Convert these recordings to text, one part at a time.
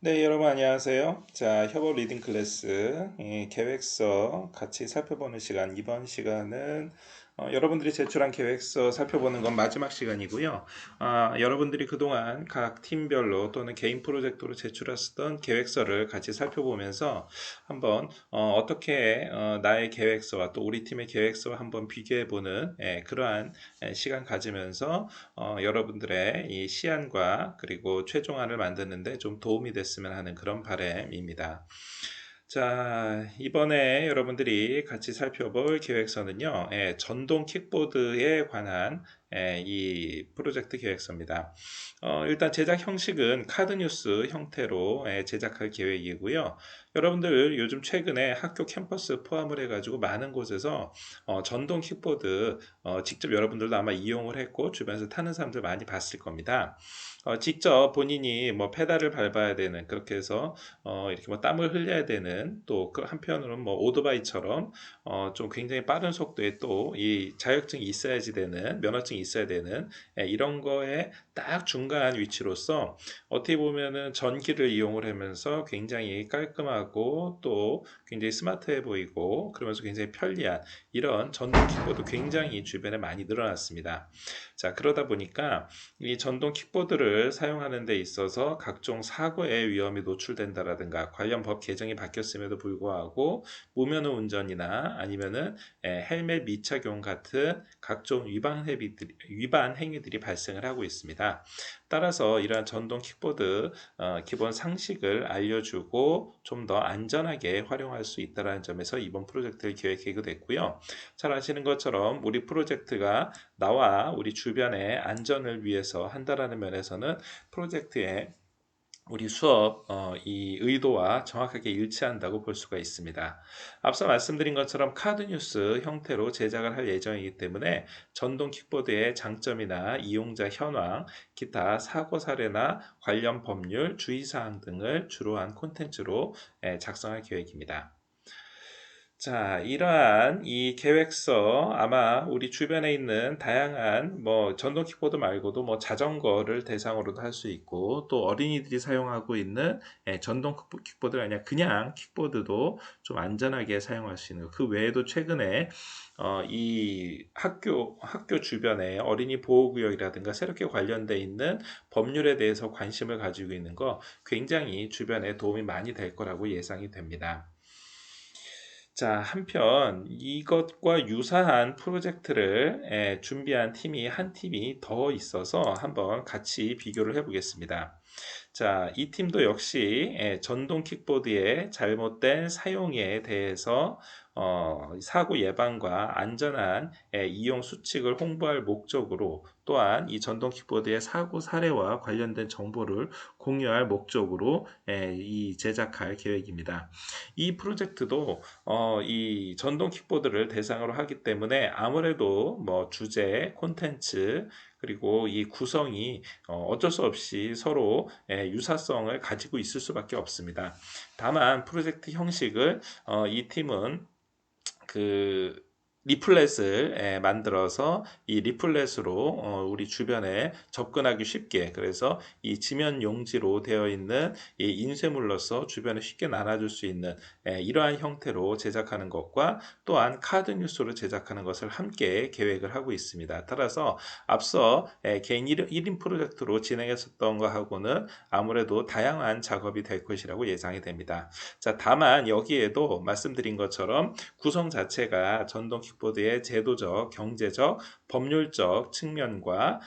네, 여러분 안녕하세요. 자, 협업 리딩 클래스 계획서 같이 살펴보는 시간. 이번 시간은 여러분들이 제출한 계획서 살펴보는 건 마지막 시간이고요. 여러분들이 그동안 각 팀별로 또는 개인 프로젝트로 제출했었던 계획서를 같이 살펴보면서 한번 떻게 나의 계획서와 또 우리 팀의 계획서와 한번 비교해보는 그러한 시간 가지면서 여러분들의 이 시안과 그리고 최종안을 만드는데 좀 도움이 됐으면 하는 그런 바람입니다. 자, 이번에 여러분들이 같이 살펴볼 계획서는요, 전동 킥보드에 관한 이 프로젝트 계획서입니다. 일단 제작 형식은 카드뉴스 형태로 제작할 계획이고요. 여러분들 요즘 최근에 학교 캠퍼스 포함을 해가지고 많은 곳에서 전동 킥보드 직접 여러분들도 아마 이용을 했고 주변에서 타는 사람들 많이 봤을 겁니다. 직접 본인이 뭐 페달을 밟아야 되는 그렇게 해서 이렇게 뭐 땀을 흘려야 되는 또 그 한편으로는 뭐 오토바이처럼 좀 굉장히 빠른 속도에 또 이 자격증이 있어야지 되는 면허증이 있어야 되는 이런 거에 딱 중간 위치로서 어떻게 보면은 전기를 이용을 하면서 굉장히 깔끔하고 또 굉장히 스마트해 보이고 그러면서 굉장히 편리한 이런 전동 킥보드 굉장히 주변에 많이 늘어났습니다. 자, 그러다 보니까 이 전동 킥보드를 사용하는 데 있어서 각종 사고의 위험이 노출된다라든가 관련 법 개정이 바뀌었음에도 불구하고 무면허 운전이나 아니면은 헬멧 미착용 같은 각종 위반 행위들이 발생을 하고 있습니다. 따라서 이러한 전동 킥보드 기본 상식을 알려주고 좀 더 안전하게 활용할 수 있다는 점에서 이번 프로젝트를 기획하게 됐고요. 잘 아시는 것처럼 우리 프로젝트가 나와 우리 주변의 안전을 위해서 한다라는 면에서는 프로젝트의 우리 수업 이 의도와 정확하게 일치한다고 볼 수가 있습니다. 앞서 말씀드린 것처럼 카드뉴스 형태로 제작을 할 예정이기 때문에 전동 킥보드의 장점이나 이용자 현황, 기타 사고 사례나 관련 법률, 주의사항 등을 주로 한 콘텐츠로 작성할 계획입니다. 자, 이러한 이 계획서 아마 우리 주변에 있는 다양한 뭐 전동 킥보드 말고도 뭐 자전거를 대상으로도 할 수 있고 또 어린이들이 사용하고 있는 전동 킥보드가 아니라 그냥 킥보드도 좀 안전하게 사용할 수 있는 그 외에도 최근에 이 학교 주변에 어린이 보호구역이라든가 새롭게 관련돼 있는 법률에 대해서 관심을 가지고 있는 거 굉장히 주변에 도움이 많이 될 거라고 예상이 됩니다. 자, 한편 이것과 유사한 프로젝트를 준비한 팀이 한 팀이 더 있어서 한번 같이 비교를 해보겠습니다. 자, 이 팀도 역시 전동 킥보드의 잘못된 사용에 대해서 사고 예방과 안전한 이용 수칙을 홍보할 목적으로 또한 이 전동 킥보드의 사고 사례와 관련된 정보를 공유할 목적으로 이 제작할 계획입니다. 이 프로젝트도 이 전동 킥보드를 대상으로 하기 때문에 아무래도 뭐 주제, 콘텐츠 그리고 이 구성이 어쩔 수 없이 서로 유사성을 가지고 있을 수밖에 없습니다. 다만 프로젝트 형식을 이 팀은 그 리플렛을 만들어서 이 리플렛으로 우리 주변에 접근하기 쉽게 그래서 이 지면 용지로 되어 있는 이 인쇄물로서 주변에 쉽게 나눠줄 수 있는 이러한 형태로 제작하는 것과 또한 카드 뉴스로 제작하는 것을 함께 계획을 하고 있습니다. 따라서 앞서 개인 1인 프로젝트로 진행했었던 것하고는 아무래도 다양한 작업이 될 것이라고 예상이 됩니다. 자, 다만 여기에도 말씀드린 것처럼 구성 자체가 전동 킥보드의 제도적, 경제적, 법률적 측면과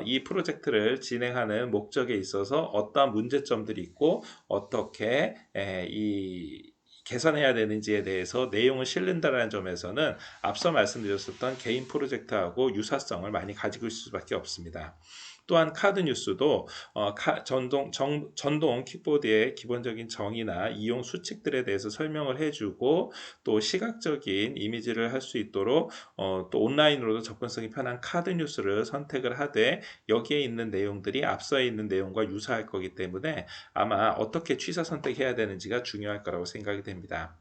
이 프로젝트를 진행하는 목적에 있어서 어떠한 문제점들이 있고 어떻게 이 개선해야 되는지에 대해서 내용을 실른다는 점에서는 앞서 말씀드렸었던 개인 프로젝트하고 유사성을 많이 가지고 있을 수밖에 없습니다. 또한 카드 뉴스도 전동 킥보드의 기본적인 정의나 이용 수칙들에 대해서 설명을 해주고 또 시각적인 이미지를 할 수 있도록 또 온라인으로도 접근성이 편한 카드 뉴스를 선택을 하되 여기에 있는 내용들이 앞서에 있는 내용과 유사할 거기 때문에 아마 어떻게 취사 선택해야 되는지가 중요할 거라고 생각이 됩니다.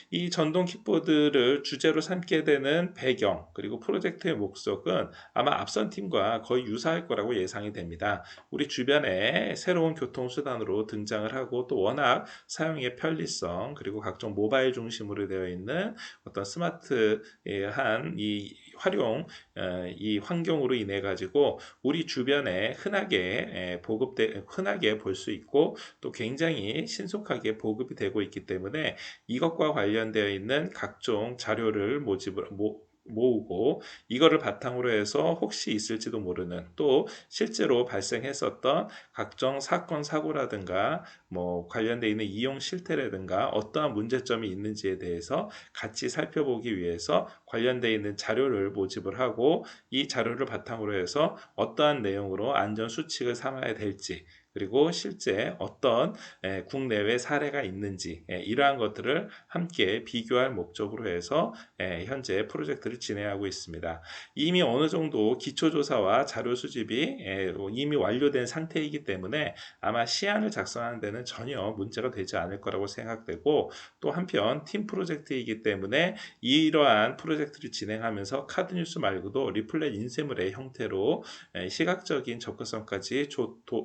이 전동 킥보드를 주제로 삼게 되는 배경 그리고 프로젝트의 목적은 아마 앞선 팀과 거의 유사할 거라고 예상이 됩니다. 우리 주변에 새로운 교통수단으로 등장을 하고 또 워낙 사용의 편리성 그리고 각종 모바일 중심으로 되어 있는 어떤 스마트한 이 활용 이 환경으로 인해 가지고 우리 주변에 흔하게 볼 수 있고 또 굉장히 신속하게 보급이 되고 있기 때문에 이것과 관련되어 있는 각종 자료를 모으고 이거를 바탕으로 해서 혹시 있을지도 모르는 또 실제로 발생했었던 각종 사건 사고라든가 뭐 관련되어 있는 이용 실태라든가 어떠한 문제점이 있는지에 대해서 같이 살펴보기 위해서 관련되어 있는 자료를 모집을 하고 이 자료를 바탕으로 해서 어떠한 내용으로 안전 수칙을 삼아야 될지 그리고 실제 어떤 국내외 사례가 있는지 이러한 것들을 함께 비교할 목적으로 해서 현재 프로젝트를 진행하고 있습니다. 이미 어느 정도 기초조사와 자료 수집이 이미 완료된 상태이기 때문에 아마 시안을 작성하는 데는 전혀 문제가 되지 않을 거라고 생각되고 또 한편 팀 프로젝트이기 때문에 이러한 프로젝트를 진행하면서 카드뉴스 말고도 리플렛 인쇄물의 형태로 시각적인 접근성까지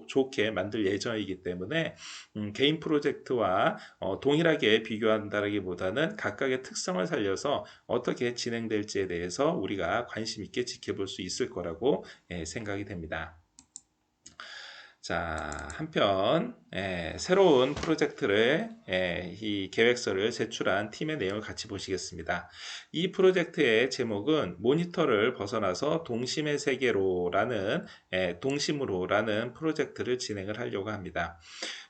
좋게 만들 예정이기 때문에 개인 프로젝트와 동일하게 비교한다기보다는 각각의 특성을 살려서 어떻게 진행될지에 대해서 우리가 관심 있게 지켜볼 수 있을 거라고 생각이 됩니다. 자, 한편 새로운 프로젝트를 이 계획서를 제출한 팀의 내용을 같이 보시겠습니다. 이 프로젝트의 제목은 모니터를 벗어나서 동심의 세계로라는 동심으로라는 프로젝트를 진행을 하려고 합니다.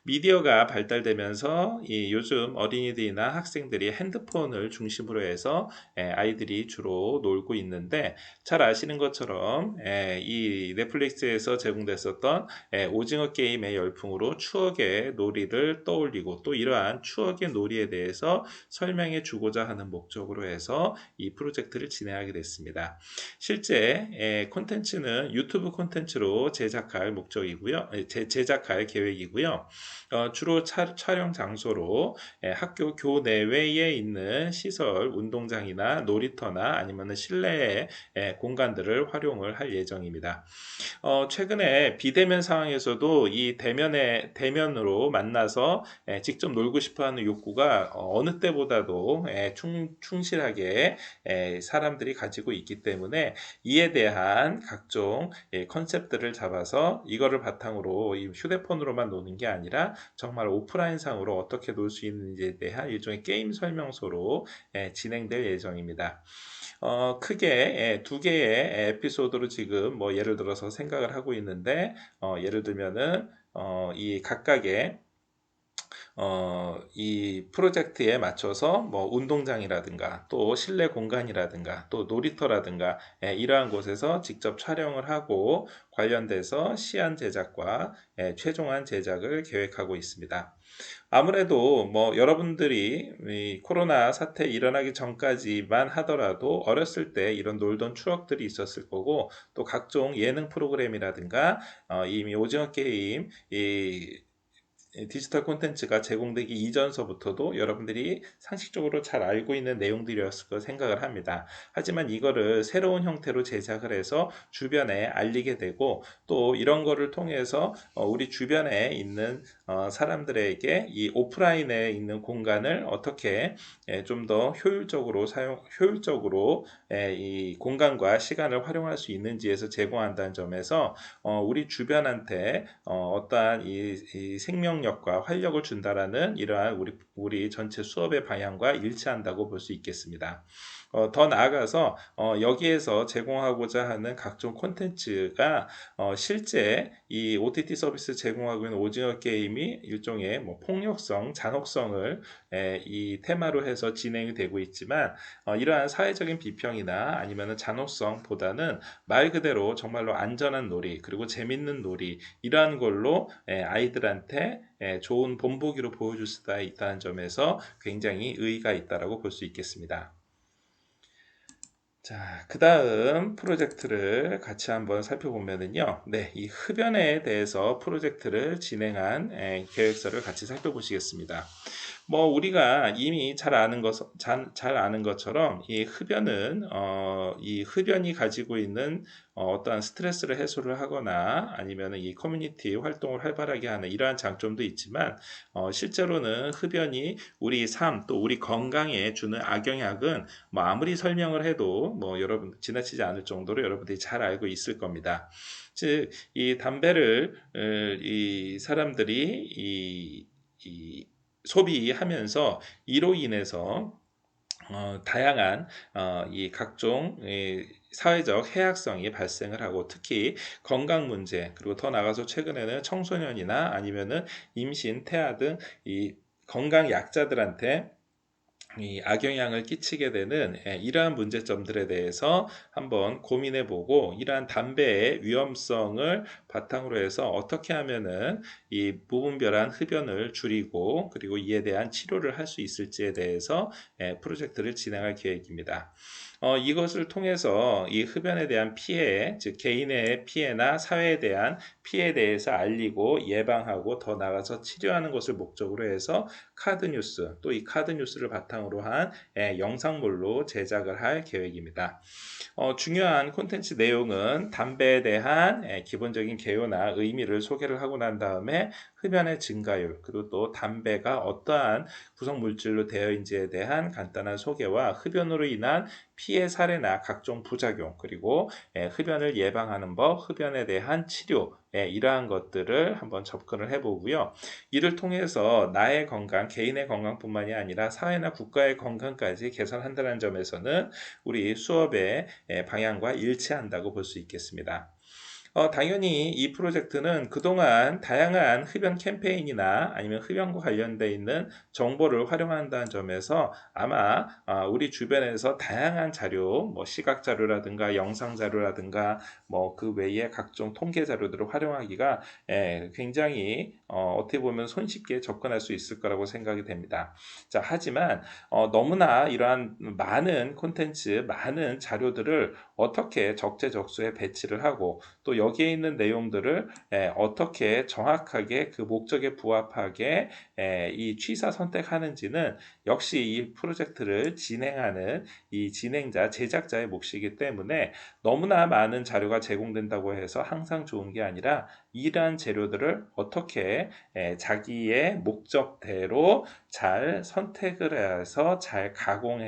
미디어가 발달되면서 요즘 어린이들이나 학생들이 핸드폰을 중심으로 해서 아이들이 주로 놀고 있는데 잘 아시는 것처럼 이 넷플릭스에서 제공됐었던 오징어 게임의 열풍으로 추억의 놀이를 떠올리고 또 이러한 추억의 놀이에 대해서 설명해 주고자 하는 목적으로 해서 이 프로젝트를 진행하게 됐습니다. 실제 콘텐츠는 유튜브 콘텐츠로 제작할 목적이고요. 제작할 계획이고요. 주로 촬영 장소로 학교 교내외에 있는 시설, 운동장이나 놀이터나 아니면 실내의 공간들을 활용을 할 예정입니다. 최근에 비대면 상황에서도 이 대면으로 만나서 직접 놀고 싶어하는 욕구가 어느 때보다도 충실하게 사람들이 가지고 있기 때문에 이에 대한 각종 컨셉들을 잡아서 이거를 바탕으로 이 휴대폰으로만 노는 게 아니라 정말 오프라인상으로 어떻게 놀 수 있는지에 대한 일종의 게임 설명서로 진행될 예정입니다. 크게 두 개의 에피소드로 지금 뭐 예를 들어서 생각을 하고 있는데 예를 들면은 이 각각의 이 프로젝트에 맞춰서 뭐 운동장이라든가 또 실내 공간이라든가 또 놀이터라든가 이러한 곳에서 직접 촬영을 하고 관련돼서 시안 제작과 최종한 제작을 계획하고 있습니다. 아무래도 뭐 여러분들이 이 코로나 사태 일어나기 전까지만 하더라도 어렸을 때 이런 놀던 추억들이 있었을 거고 또 각종 예능 프로그램이라든가 이미 오징어 게임 이 디지털 콘텐츠가 제공되기 이전서부터도 여러분들이 상식적으로 잘 알고 있는 내용들이었을 거 생각을 합니다. 하지만 이거를 새로운 형태로 제작을 해서 주변에 알리게 되고 또 이런 거를 통해서 우리 주변에 있는 사람들에게 이 오프라인에 있는 공간을 어떻게 좀 더 효율적으로 이 공간과 시간을 활용할 수 있는지에서 제공한다는 점에서 우리 주변한테 어떠한 이 생명력과 활력을 준다라는 이러한 우리 전체 수업의 방향과 일치한다고 볼 수 있겠습니다. 더 나아가서 여기에서 제공하고자 하는 각종 콘텐츠가 실제 이 OTT 서비스 제공하고 있는 오징어 게임이 일종의 뭐 폭력성, 잔혹성을 이 테마로 해서 진행이 되고 있지만 이러한 사회적인 비평이나 아니면 잔혹성보다는 말 그대로 정말로 안전한 놀이 그리고 재밌는 놀이 이러한 걸로 아이들한테 좋은 본보기로 보여줄 수가 있다는 점에서 굉장히 의의가 있다고 볼 수 있겠습니다. 자, 그 다음 프로젝트를 같이 한번 살펴보면은요. 네, 이 흡연에 대해서 프로젝트를 진행한 계획서를 같이 살펴보시겠습니다. 뭐 우리가 이미 잘 아는 것처럼 이 흡연은 이 흡연이 가지고 있는 어떠한 스트레스를 해소를 하거나 아니면 이 커뮤니티 활동을 활발하게 하는 이러한 장점도 있지만 실제로는 흡연이 우리 삶 또 우리 건강에 주는 악영향은 뭐 아무리 설명을 해도 뭐 여러분 지나치지 않을 정도로 여러분들이 잘 알고 있을 겁니다. 즉 이 담배를 이 사람들이 이 소비하면서 이로 인해서 다양한 이 각종 사회적 해악성이 발생을 하고 특히 건강 문제 그리고 더 나아가서 최근에는 청소년이나 아니면은 임신, 태아 등 이 건강 약자들한테 이 악영향을 끼치게 되는 이러한 문제점들에 대해서 한번 고민해보고 이러한 담배의 위험성을 바탕으로 해서 어떻게 하면은 이 무분별한 흡연을 줄이고 그리고 이에 대한 치료를 할 수 있을지에 대해서 프로젝트를 진행할 계획입니다. 이것을 통해서 이 흡연에 대한 피해, 즉 개인의 피해나 사회에 대한 피해에 대해서 알리고 예방하고 더 나아가서 치료하는 것을 목적으로 해서 카드 뉴스, 또 이 카드 뉴스를 바탕으로 한 영상물로 제작을 할 계획입니다. 중요한 콘텐츠 내용은 담배에 대한 기본적인 개요나 의미를 소개를 하고 난 다음에 흡연의 증가율, 그리고 또 담배가 어떠한 구성 물질로 되어 있는지에 대한 간단한 소개와 흡연으로 인한 피해 사례나 각종 부작용, 그리고 흡연을 예방하는 법, 흡연에 대한 치료, 이러한 것들을 한번 접근을 해보고요. 이를 통해서 나의 건강, 개인의 건강뿐만이 아니라 사회나 국가의 건강까지 개선한다는 점에서는 우리 수업의 방향과 일치한다고 볼 수 있겠습니다. 당연히 이 프로젝트는 그동안 다양한 흡연 캠페인이나 아니면 흡연과 관련되어 있는 정보를 활용한다는 점에서 아마 우리 주변에서 다양한 자료, 뭐 시각 자료라든가 영상 자료라든가 뭐 그 외에 각종 통계 자료들을 활용하기가 굉장히 어떻게 보면 손쉽게 접근할 수 있을 거라고 생각이 됩니다. 자, 하지만 너무나 이러한 많은 콘텐츠, 많은 자료들을 어떻게 적재적소에 배치를 하고 또 여기에 있는 내용들을 어떻게 정확하게 그 목적에 부합하게 이 취사 선택하는지는 역시 이 프로젝트를 진행하는 이 진행자, 제작자의 몫이기 때문에 너무나 많은 자료가 제공된다고 해서 항상 좋은 게 아니라 이러한 재료들을 어떻게 자기의 목적대로 잘 선택을 해서 잘 가공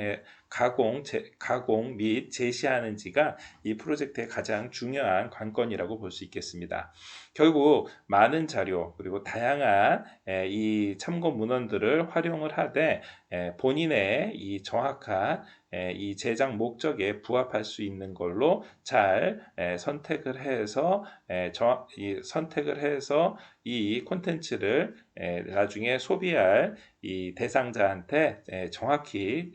및 제시하는지가 이 프로젝트의 가장 중요한 관건이라고 볼 수 있겠습니다. 결국 많은 자료 그리고 다양한 이 참고 문헌들을 활용을 하되 본인의 이 정확한 이 제작 목적에 부합할 수 있는 걸로 잘 선택을 해서 이 콘텐츠를 나중에 소비할 이 대상자한테 정확히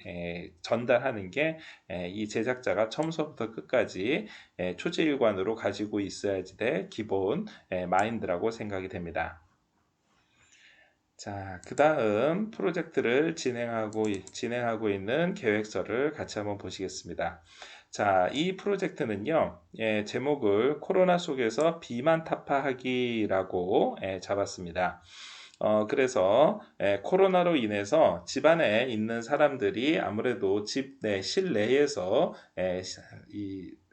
전달하는 게 이 제작자가 처음서부터 끝까지 초지일관으로 가지고 있어야지 될 기본 마인드라고 생각이 됩니다. 자, 그 다음 프로젝트를 진행하고 있는 계획서를 같이 한번 보시겠습니다. 자, 이 프로젝트는요, 제목을 코로나 속에서 비만 타파하기라고 잡았습니다. 그래서 코로나로 인해서 집안에 있는 사람들이 아무래도 집 내 실내에서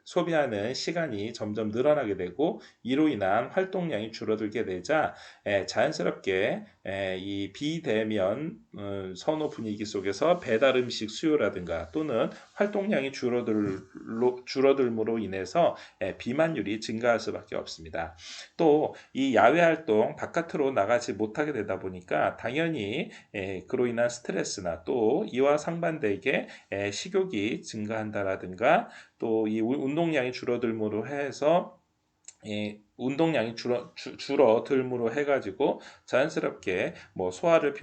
소비하는 시간이 점점 늘어나게 되고 이로 인한 활동량이 줄어들게 되자 자연스럽게 이 비대면 선호 분위기 속에서 배달 음식 수요라든가 또는 활동량이 줄어들므로 인해서 비만율이 증가할 수밖에 없습니다. 또 이 야외 활동 바깥으로 나가지 못하게 되다 보니까 당연히 그로 인한 스트레스나 또 이와 상반되게 식욕이 증가한다라든가 또 이 운동량이 줄어들므로 해서 운동량이 줄어들므로 해가지고 자연스럽게 뭐 소화를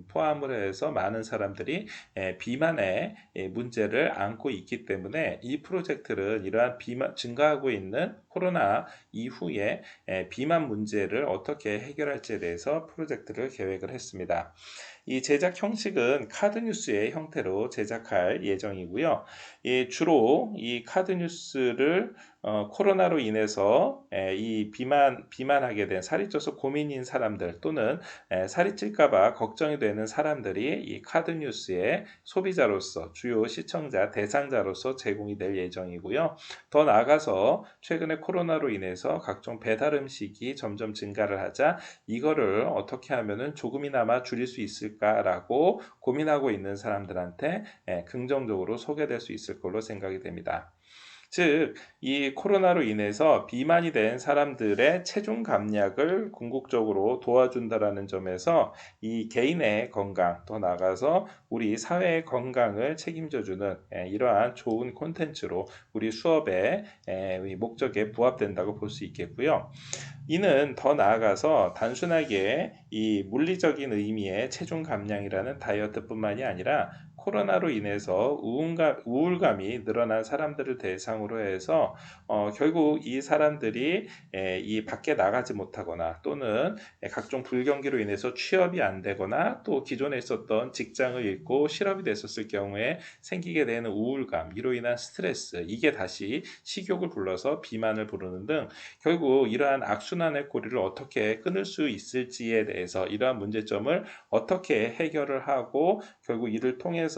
포함을 해서 많은 사람들이 비만의 문제를 안고 있기 때문에 이 프로젝트는 이러한 비만 증가하고 있는 코로나 이후에 비만 문제를 어떻게 해결할지에 대해서 프로젝트를 계획을 했습니다. 이 제작 형식은 카드뉴스의 형태로 제작할 예정이고요. 주로 이 카드뉴스를 코로나로 인해서 이 비만하게 된 살이 쪄서 고민인 사람들 또는 살이 찔까봐 걱정이 되는 사람들이 이 카드뉴스의 소비자로서 주요 시청자 대상자로서 제공이 될 예정이고요. 더 나아가서 최근에 코로나로 인해서 각종 배달 음식이 점점 증가를 하자 이거를 어떻게 하면은 조금이나마 줄일 수 있을까라고 고민하고 있는 사람들한테 긍정적으로 소개될 수 있을 걸로 생각이 됩니다. 즉, 이 코로나로 인해서 비만이 된 사람들의 체중 감량을 궁극적으로 도와준다라는 점에서 이 개인의 건강, 더 나아가서 우리 사회의 건강을 책임져주는 이러한 좋은 콘텐츠로 우리 수업의 목적에 부합된다고 볼 수 있겠고요. 이는 더 나아가서 단순하게 이 물리적인 의미의 체중 감량이라는 다이어트뿐만이 아니라 코로나로 인해서 우울감이 늘어난 사람들을 대상으로 해서 결국 이 사람들이 이 밖에 나가지 못하거나 또는 각종 불경기로 인해서 취업이 안 되거나 또 기존에 있었던 직장을 잃고 실업이 됐었을 경우에 생기게 되는 우울감, 이로 인한 스트레스, 이게 다시 식욕을 불러서 비만을 부르는 등 결국 이러한 악순환의 고리를 어떻게 끊을 수 있을지에 대해서 이러한 문제점을 어떻게 해결을 하고 결국 이를 통해서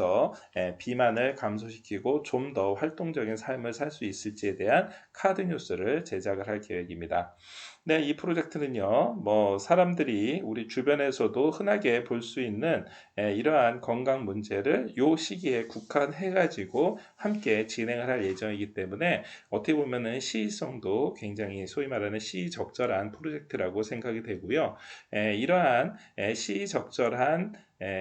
비만을 감소시키고 좀 더 활동적인 삶을 살 수 있을지에 대한 카드 뉴스를 제작을 할 계획입니다. 네, 이 프로젝트는요, 뭐 사람들이 우리 주변에서도 흔하게 볼 수 있는 이러한 건강 문제를 요 시기에 국한해가지고 함께 진행을 할 예정이기 때문에 어떻게 보면은 시의성도 굉장히 소위 말하는 시의적절한 프로젝트라고 생각이 되고요. 이러한 시의적절한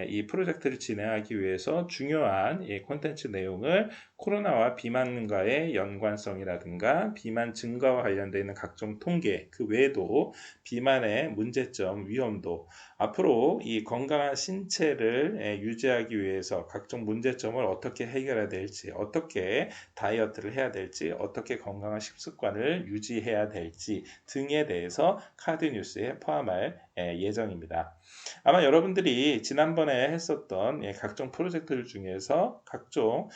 이 프로젝트를 진행하기 위해서 중요한 콘텐츠 내용을 코로나와 비만과의 연관성이라든가 비만 증가와 관련되어 있는 각종 통계, 그 외에도 비만의 문제점, 위험도, 앞으로 이 건강한 신체를 유지하기 위해서 각종 문제점을 어떻게 해결해야 될지, 어떻게 다이어트를 해야 될지, 어떻게 건강한 식습관을 유지해야 될지 등에 대해서 카드 뉴스에 포함할 예정입니다. 아마 여러분들이 지난번에 했었던 각종 프로젝트들 중에서 각종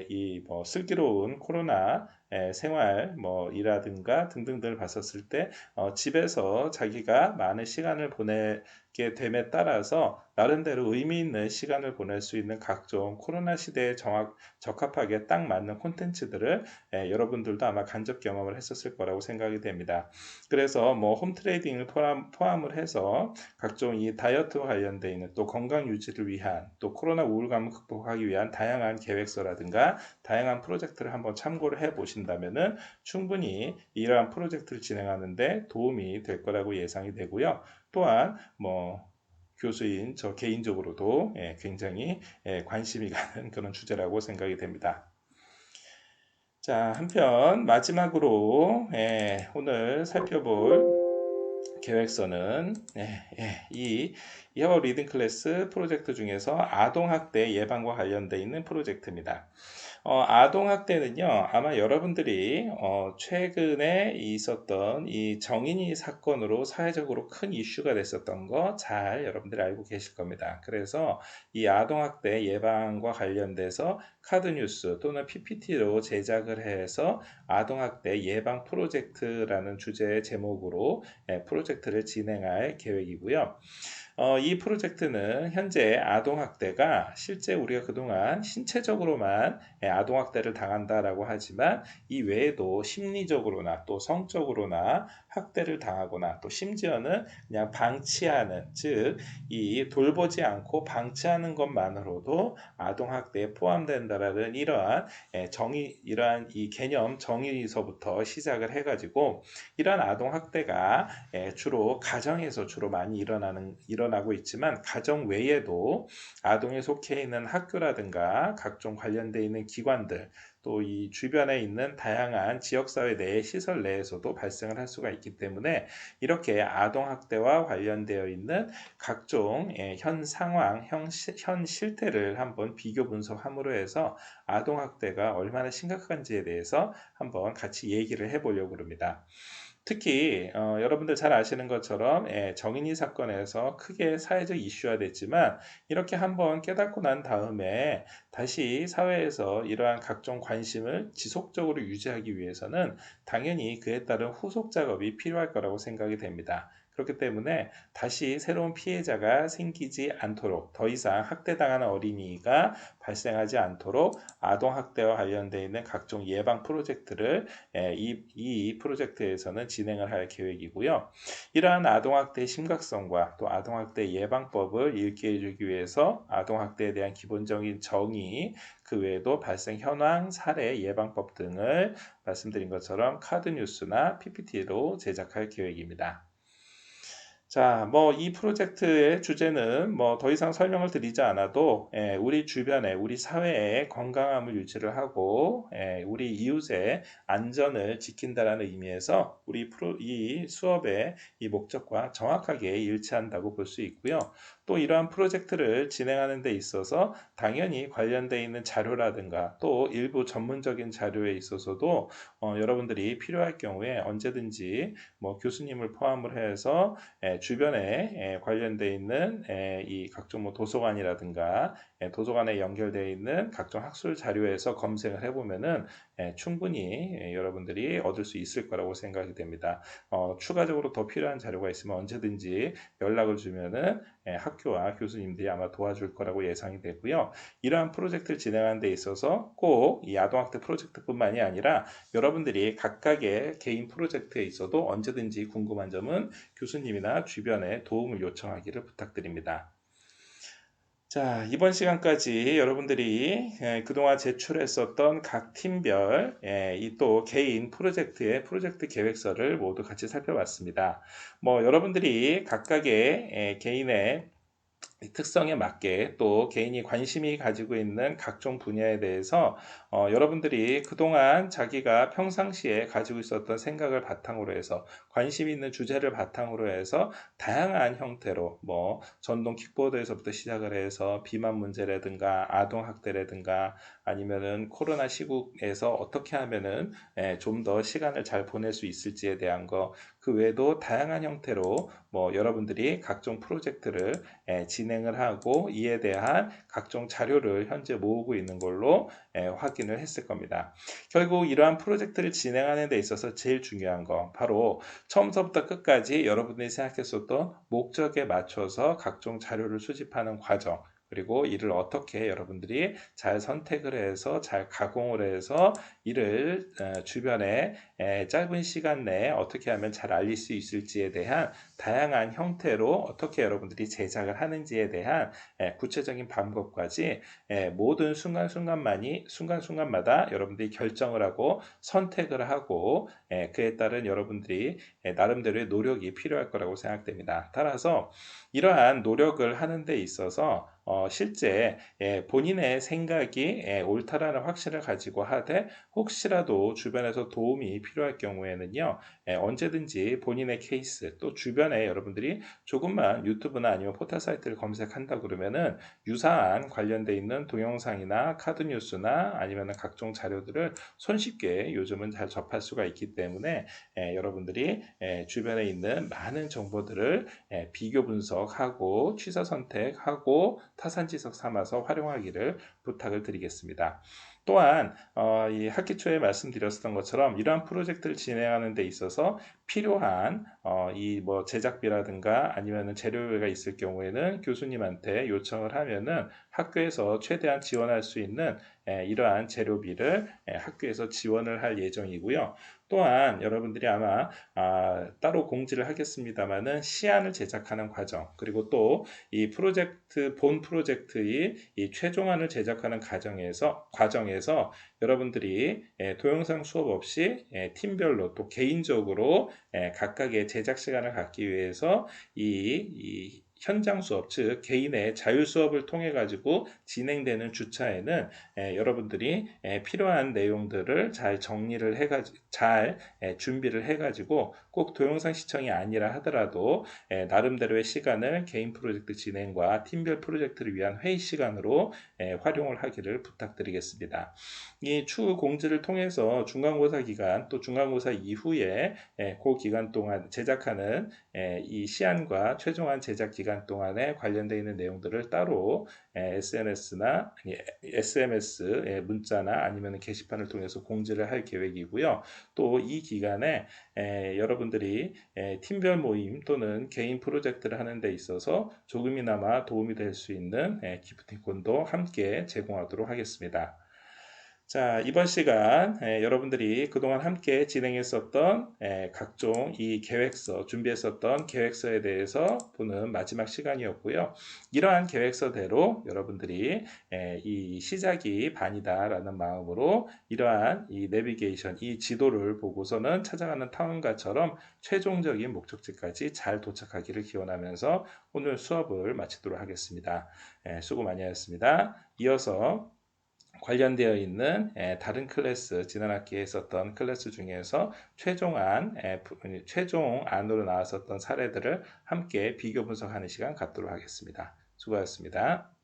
이뭐 슬기로운 코로나 생활 뭐 이라든가 등등들을 봤었을 때 집에서 자기가 많은 시간을 보내게 됨에 따라서 나름대로 의미 있는 시간을 보낼 수 있는 각종 코로나 시대에 적합하게 딱 맞는 콘텐츠들을 여러분들도 아마 간접 경험을 했었을 거라고 생각이 됩니다. 그래서 뭐 홈트레이딩을 포함을 해서 각종 이 다이어트와 관련되어 있는 또 건강 유지를 위한 또 코로나 우울감을 극복하기 위한 다양한 계획서라든가 다양한 프로젝트를 한번 참고를 해 보신다면은 충분히 이러한 프로젝트를 진행하는데 도움이 될 거라고 예상이 되고요. 또한 뭐 교수인 저 개인적으로도 굉장히 관심이 가는 그런 주제라고 생각이 됩니다. 자, 한편 마지막으로 오늘 살펴볼 계획서는 이 이하워 리딩 클래스 프로젝트 중에서 아동학대 예방과 관련되어 있는 프로젝트입니다. 아동학대는요, 아마 여러분들이 최근에 있었던 이 정인이 사건으로 사회적으로 큰 이슈가 됐었던 거 잘 여러분들이 알고 계실 겁니다. 그래서 이 아동학대 예방과 관련돼서 카드뉴스 또는 PPT로 제작을 해서 아동학대 예방 프로젝트라는 주제의 제목으로 프로젝트를 진행할 계획이고요. 이 프로젝트는 현재 아동학대가 실제 우리가 그동안 신체적으로만 아동학대를 당한다라고 하지만 이 외에도 심리적으로나 또 성적으로나 학대를 당하거나 또 심지어는 그냥 방치하는, 즉 이 돌보지 않고 방치하는 것만으로도 아동학대에 포함된다라는 이러한 이러한 이 개념 정의서부터 시작을 해가지고 이러한 아동학대가 주로 가정에서 주로 많이 일어나고 있지만 가정 외에도 아동이 속해 있는 학교라든가 각종 관련되어 있는 기관들 또 이 주변에 있는 다양한 지역사회 내의 시설 내에서도 발생을 할 수가 있기 때문에 이렇게 아동학대와 관련되어 있는 각종 현 상황, 현 실태를 한번 비교 분석함으로 해서 아동학대가 얼마나 심각한지에 대해서 한번 같이 얘기를 해보려고 합니다. 특히 여러분들 잘 아시는 것처럼 정인이 사건에서 크게 사회적 이슈화 됐지만 이렇게 한번 깨닫고 난 다음에 다시 사회에서 이러한 각종 관심을 지속적으로 유지하기 위해서는 당연히 그에 따른 후속 작업이 필요할 거라고 생각이 됩니다. 그렇기 때문에 다시 새로운 피해자가 생기지 않도록 더 이상 학대당하는 어린이가 발생하지 않도록 아동학대와 관련되어 있는 각종 예방 프로젝트를 이 프로젝트에서는 진행을 할 계획이고요. 이러한 아동학대의 심각성과 또 아동학대 예방법을 읽게 해주기 위해서 아동학대에 대한 기본적인 정의, 그 외에도 발생 현황, 사례, 예방법 등을 말씀드린 것처럼 카드 뉴스나 PPT로 제작할 계획입니다. 자, 뭐 이 프로젝트의 주제는 뭐 더 이상 설명을 드리지 않아도 우리 주변에 우리 사회의 건강함을 유지를 하고 우리 이웃의 안전을 지킨다라는 의미에서 이 수업의 이 목적과 정확하게 일치한다고 볼 수 있고요. 또 이러한 프로젝트를 진행하는 데 있어서 당연히 관련되어 있는 자료라든가 또 일부 전문적인 자료에 있어서도 여러분들이 필요할 경우에 언제든지 뭐 교수님을 포함을 해서 주변에 관련되어 있는 이 각종 뭐 도서관이라든가 도서관에 연결되어 있는 각종 학술 자료에서 검색을 해보면은 충분히 여러분들이 얻을 수 있을 거라고 생각이 됩니다. 추가적으로 더 필요한 자료가 있으면 언제든지 연락을 주면은 학교와 교수님들이 아마 도와줄 거라고 예상이 되고요. 이러한 프로젝트를 진행하는 데 있어서 꼭 이 아동학대 프로젝트뿐만이 아니라 여러분들이 각각의 개인 프로젝트에 있어도 언제든지 궁금한 점은 교수님이나 주변에 도움을 요청하기를 부탁드립니다. 자, 이번 시간까지 여러분들이 그동안 제출했었던 각 팀별 이 또 개인 프로젝트의 프로젝트 계획서를 모두 같이 살펴봤습니다. 뭐 여러분들이 각각의 개인의 특성에 맞게 또 개인이 관심이 가지고 있는 각종 분야에 대해서 여러분들이 그동안 자기가 평상시에 가지고 있었던 생각을 바탕으로 해서 관심 있는 주제를 바탕으로 해서 다양한 형태로 뭐 전동 킥보드에서부터 시작을 해서 비만 문제라든가 아동 학대라든가 아니면은 코로나 시국에서 어떻게 하면은 좀 더 시간을 잘 보낼 수 있을지에 대한 거, 그 외에도 다양한 형태로 뭐 여러분들이 각종 프로젝트를 진행을 하고 이에 대한 각종 자료를 현재 모으고 있는 걸로 확인을 했을 겁니다. 결국 이러한 프로젝트를 진행하는 데 있어서 제일 중요한 거 바로 처음부터 끝까지 여러분들이 생각했었던 목적에 맞춰서 각종 자료를 수집하는 과정, 그리고 이를 어떻게 여러분들이 잘 선택을 해서 잘 가공을 해서 이를 주변에 짧은 시간 내에 어떻게 하면 잘 알릴 수 있을지에 대한 다양한 형태로 어떻게 여러분들이 제작을 하는지에 대한 구체적인 방법까지 모든 순간순간마다 여러분들이 결정을 하고 선택을 하고 그에 따른 여러분들이 나름대로의 노력이 필요할 거라고 생각됩니다. 따라서 이러한 노력을 하는 데 있어서 실제 본인의 생각이 옳다라는 확신을 가지고 하되 혹시라도 주변에서 도움이 필요할 경우에는요, 언제든지 본인의 케이스 또 주변에 여러분들이 조금만 유튜브나 아니면 포털 사이트를 검색한다 그러면은 유사한 관련돼 있는 동영상이나 카드 뉴스나 아니면 각종 자료들을 손쉽게 요즘은 잘 접할 수가 있기 때문에 여러분들이 주변에 있는 많은 정보들을 비교 분석하고 취사 선택하고 타산지석 삼아서 활용하기를 부탁을 드리겠습니다. 또한 이 학기 초에 말씀드렸던 것처럼 이러한 프로젝트를 진행하는 데 있어서 필요한 이 뭐 제작비라든가 아니면 재료가 있을 경우에는 교수님한테 요청을 하면은 학교에서 최대한 지원할 수 있는 이러한 재료비를 학교에서 지원을 할 예정이고요. 또한 여러분들이 아마 따로 공지를 하겠습니다마는 시안을 제작하는 과정, 그리고 또 이 본 프로젝트의 이 최종안을 제작하는 과정에서 여러분들이 동영상 수업 없이 팀별로 또 개인적으로 각각의 제작 시간을 갖기 위해서 이 현장 수업, 즉 개인의 자유 수업을 통해 가지고 진행되는 주차에는 여러분들이 필요한 내용들을 잘 정리를 해가지고 잘 준비를 해가지고 꼭 동영상 시청이 아니라 하더라도 나름대로의 시간을 개인 프로젝트 진행과 팀별 프로젝트를 위한 회의 시간으로 활용을 하기를 부탁드리겠습니다. 이 추후 공지를 통해서 중간고사 기간 또 중간고사 이후에 그 기간 동안 제작하는 이 시안과 최종안 제작 기간 동안에 관련되어 있는 내용들을 따로 SNS나 SMS 문자나 아니면 게시판을 통해서 공지를 할 계획이고요. 또 이 기간에 여러분들이 팀별 모임 또는 개인 프로젝트를 하는 데 있어서 조금이나마 도움이 될 수 있는 기프티콘도 함께 제공하도록 하겠습니다. 자, 이번 시간 여러분들이 그동안 함께 진행했었던 각종 이 계획서, 준비했었던 계획서에 대해서 보는 마지막 시간이었고요. 이러한 계획서대로 여러분들이 이 시작이 반이다라는 마음으로 이러한 이 내비게이션, 이 지도를 보고서는 찾아가는 탐험가처럼 최종적인 목적지까지 잘 도착하기를 기원하면서 오늘 수업을 마치도록 하겠습니다. 수고 많이 하셨습니다. 이어서 관련되어 있는 다른 클래스, 지난 학기에 있었던 클래스 중에서 최종안으로 나왔었던 사례들을 함께 비교 분석하는 시간 갖도록 하겠습니다. 수고하셨습니다.